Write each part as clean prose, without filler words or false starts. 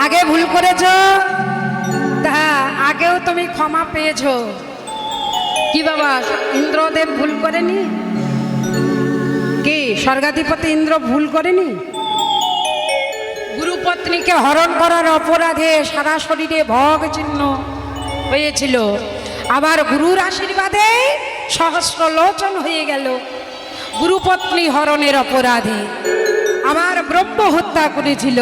আগে ভুল করেছো, তা আগেও তুমি ক্ষমা পেয়েছো। কি বাবা, ইন্দ্রদেব ভুল করেনি? কি স্বর্গাধিপতি ইন্দ্র ভুল করেনি? গুরুপত্নীকে হরণ করার অপরাধে সারা শরীরে ভোগ চিহ্ন হয়েছিল, আবার গুরুর আশীর্বাদে সহস্রলোচন হয়ে গেল। গুরুপত্নী হরণের অপরাধে আবার ব্রহ্ম হত্যা করেছিল।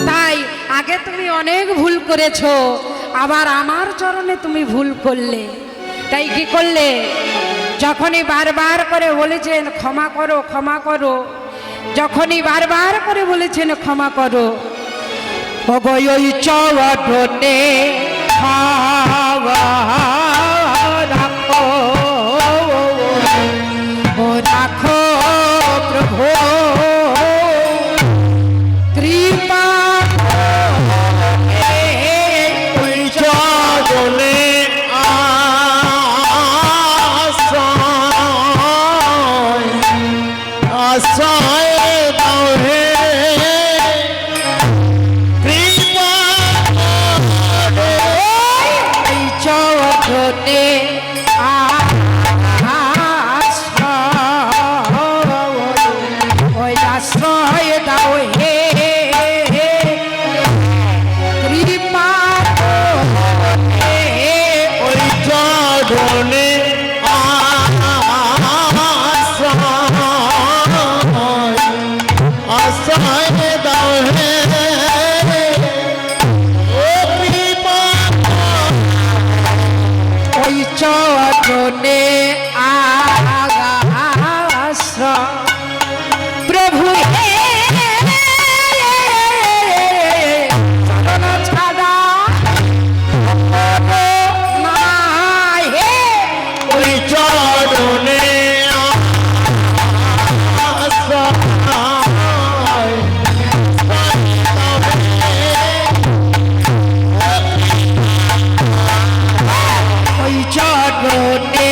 তাই আগে তুমি অনেক ভুল করেছো, আবার আমার চরণে তুমি ভুল করলে। তাই কি করলে? যখনই বারবার করে বলেছেন ক্ষমা করো ক্ষমা করো, যখনই বারবার করে বলেছেন ক্ষমা করো, ওই চরণে রাখো, ও রাখো প্রভু কৃপা, ওই চরণে আশ্রয় দাও হে কৃপা করে। এই চরণে ওই আশ্রয় দাও হে কৃপা করে। ওই চরণে আশ্রয় দাও হে ও কৃপা। ওই চরণে আশ্রয় প্রভু হে, চরণ ছাড়া নাই হে। ওই চরণে ওই চরণে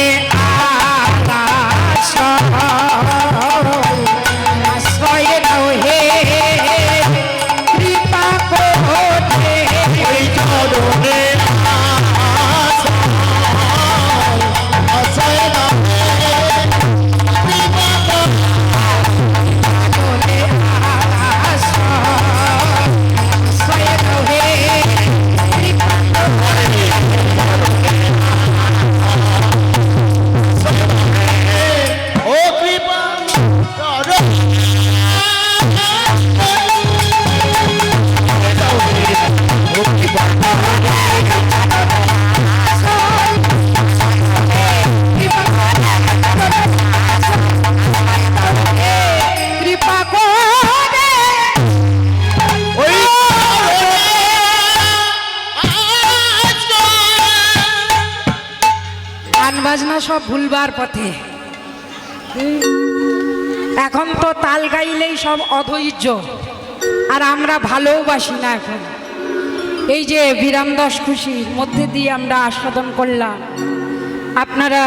আশ্রয় দাও হে কৃপা করে। ওই চরণে আশ্রয় দাও হে কৃপা করে। আশ্রয় দাও হে কৃপা করে। ও কৃপা করো। ও কৃপা কৃপা করে ওই গান বাজনা সব ভুলবার পথে। এখন তো তাল গাইলেই সব অধৈর্য, আর আমরা ভালোবাসি না। এখন এই যে বিরাম দশ খুশির মধ্যে দিয়ে আমরা আস্বাদন করলাম, আপনারা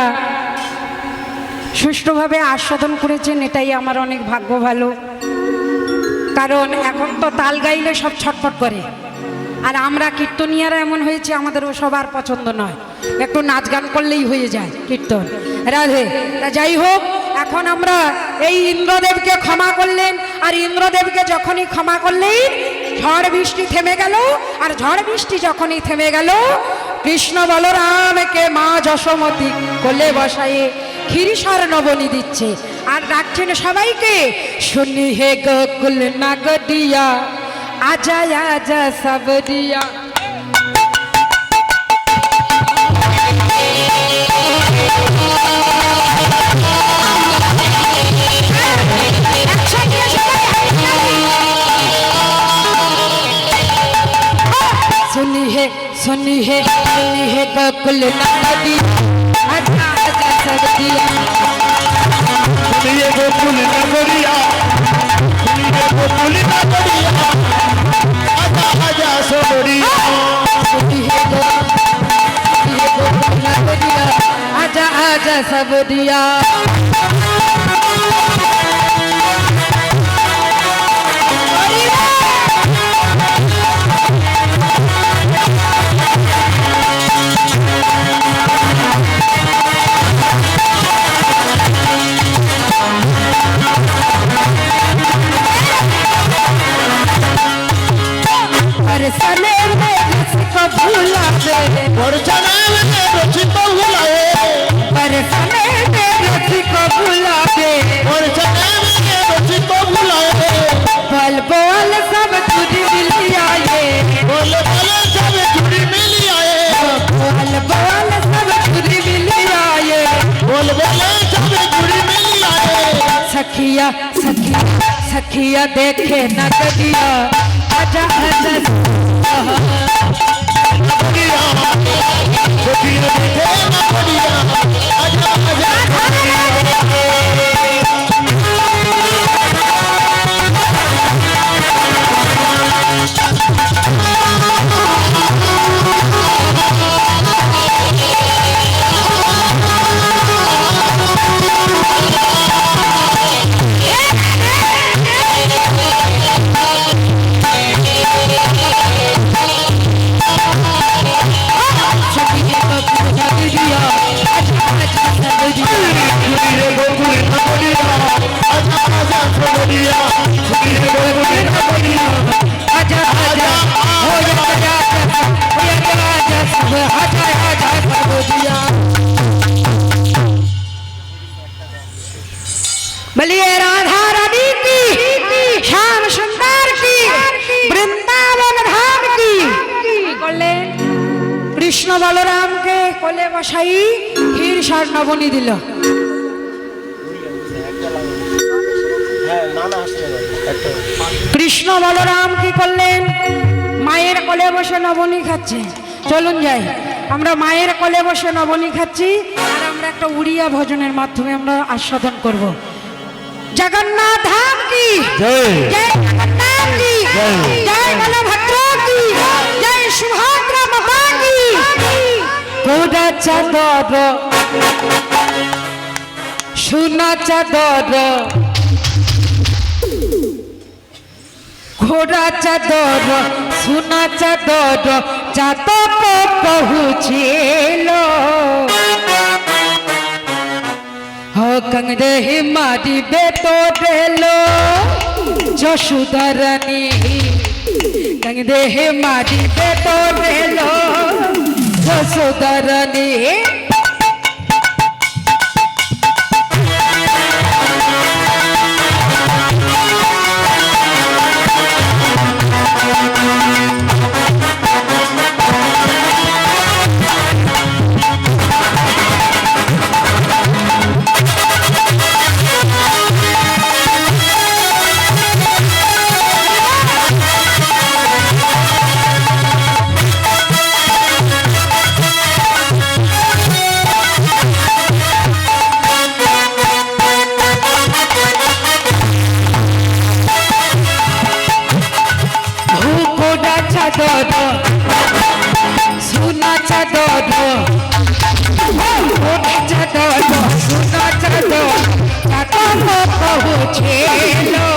সুষ্ঠুভাবে আস্বাদন করেছেন, এটাই আমার অনেক ভাগ্য ভালো। কারণ এখন তো তাল গাইলে সব ছটফট করে, আর আমরা কীর্তনিয়ারা এমন হয়েছে আমাদেরও সবার পছন্দ নয়, একটু নাচ গান করলেই হয়ে যায় কীর্তন। রাধে। তা যাই হোক, এখন আমরা এই ইন্দ্রদেবকে ক্ষমা করলেন, আর ইন্দ্রদেবকে যখনই ক্ষমা করলেন ঝড় বৃষ্টি থেমে গেল। আর ঝড় বৃষ্টি যখনই থেমে গেল, কৃষ্ণ বলরামকে মা যশোমতী কোলে বসায়ে ক্ষীরসার নবনী দিচ্ছে, আর ডাকছেন সবাইকে, শুনি হে গোকুল নাগরিয়া আজা আজা সব দিয়া। सुनी है गोकुल नगरी आजा आजा सब दिया। सुनिए गोकुल नगरिया, सुनिए गोकुल नगरिया, आजा आजा सबरिया। सुनी है गोकुल नगरिया आजा आजा सब दिया। बरसने में रसिक भुलावे बरसने में रसिक भुलावे बरसने में रसिक भुलावे बरसने में रसिक भुलावे बोल बोल सब तुझ मिल आए बोल बोल सब जुड़ी मिल आए बोल बोल सब तुझ मिल आए बोल बोल सब जुड़ी मिल आए सखिया सखिया सखिया देखे न कदिया आजा आजा बढ़िया सखिया देखे ना बढ़िया आजा आजा बलिए राधा रानी की श्याम सुंदर की वृंदावन धाम की করলেন কৃষ্ণ বলরামকে কোলে বসাই ক্ষীর সার নবনী দিল কৃষ্ণ বলরাম কি করলেন মায়ের কোলে বসে নবনী খাচ্ছে চলুন যাই আমরা মায়ের কোলে বসে নবনী খাচ্ছি আর আমরা একটা উড়িয়া ভজনের মাধ্যমে আমরা আস্বাদন করব जगन्नाथ धाम की जय जय जगन्नाथ की जय बलभद्र की जय सुभद्रा माता की कोड़ा चादर सोना चादर घोड़ा चादर सोना चादर जातक पहुँचेलो हो कंगरे मारी बेटो देलो जशुधरनी कंगरे मारी बेटो देलो जशुधरनी चादर सोना चादर चादर सोना चादर पहुँचेलो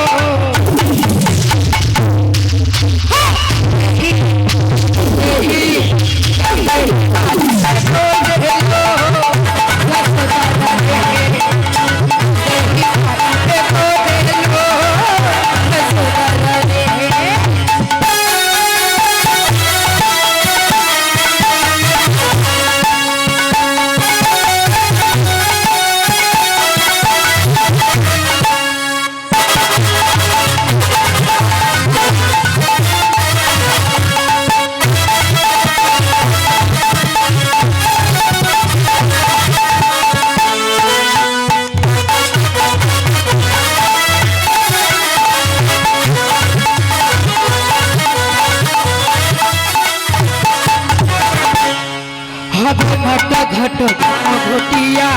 घट घोटिया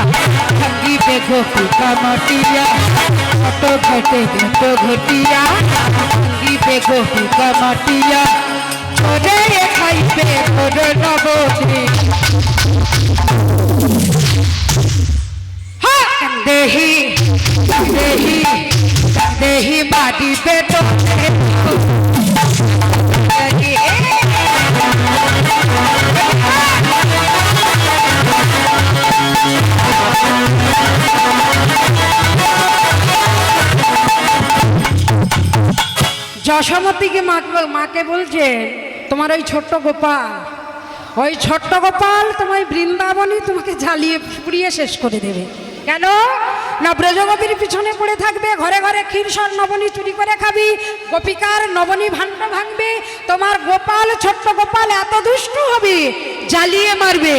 ठगी बेगो फूका मटिया घटो घटे घटो घोटिया ठगी बेगो फूका मटिया छोड़े खाई पे छोड़े नबोनी देही देही देही बाड़ी पे तो যশোমতীকে মাকে বলছে তোমার ওই ছোট্ট গোপাল, ওই ছোট্ট গোপাল তোমায় বৃন্দাবনই তোমাকে জ্বালিয়ে পুড়িয়ে শেষ করে দেবে। কেন না, ব্রজগোপীর পিছনে পড়ে থাকবে, ঘরে ঘরে ক্ষীরসর নবনী চুরি করে খাবি, গোপিকার নবনী ভাণ্ড ভাঙবে, তোমার গোপাল ছোট্ট গোপাল এত দুষ্ট হবে জ্বালিয়ে মারবে।